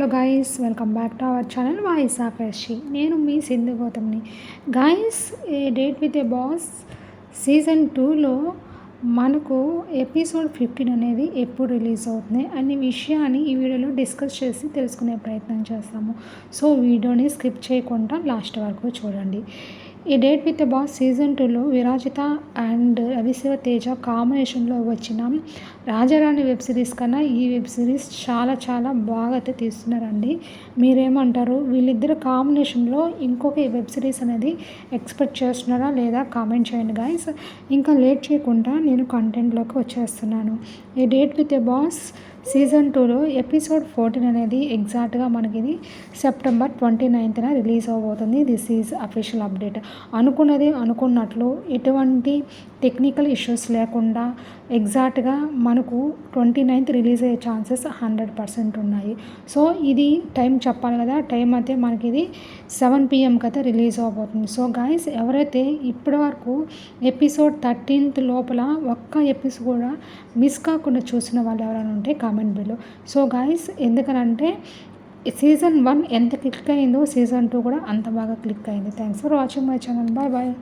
Hello guys, welcome back to our channel voice of Yashvi. నేను మీ సింధు గౌతమ్ని. Guys, a date with a boss season 2లో మనకు episode 15 అనేది ఎప్పుడు రిలీజ్ అవుతుంది అనే విషయాన్ని ఈ వీడియోలో డిస్కస్ చేసి తెలుసుకునే ప్రయత్నం చేస్తాము. సో వీడియోని స్కిప్ చేయకుండా లాస్ట్ వరకు చూడండి. ఈ date with the boss season 2లో విరాజిత అండ్ అభిషేక తేజ కాంబినేషన్లో వచ్చిన రాజారాణి వెబ్ సిరీస్ కన్నా ఈ వెబ్ సిరీస్ చాలా చాలా బాగా అయితే తీస్తున్నారండి. మీరేమంటారు? వీళ్ళిద్దరు కాంబినేషన్లో ఇంకొక వెబ్ సిరీస్ అనేది ఎక్స్పెక్ట్ చేస్తున్నారా లేదా కామెంట్ చేయండి గాయస్. ఇంకా లేట్ చేయకుండా నేను కంటెంట్లోకి వచ్చేస్తున్నాను. ఈ date with the boss season 2లో ఎపిసోడ్ 14 అనేది ఎగ్జాక్ట్గా మనకి ఇది సెప్టెంబర్ 29న రిలీజ్ అవబోతుంది. This is official update. అనుకున్నది అనుకున్నట్లు ఎటువంటి టెక్నికల్ ఇష్యూస్ లేకుండా ఎగ్జాక్ట్గా మనకు 29th రిలీజ్ అయ్యే ఛాన్సెస్ 100% ఉన్నాయి. సో ఇది టైం చెప్పాలి కదా, టైం అయితే మనకి ఇది 7 PM అయితే రిలీజ్ అవబోతుంది. సో గాయస్, ఎవరైతే ఇప్పటి వరకు ఎపిసోడ్ 13th లోపల ఒక్క ఎపిసోడ్ కూడా మిస్ కాకుండా చూసిన వాళ్ళు ఎవరైనా ఉంటే కామెంట్ బిలో. సో గాయస్, ఎందుకనంటే సీజన్ 1 ఎంత క్లిక్ అయిందో సీజన్ 2 కూడా అంత బాగా క్లిక్ అయింది. Thanks for watching my channel. Bye bye.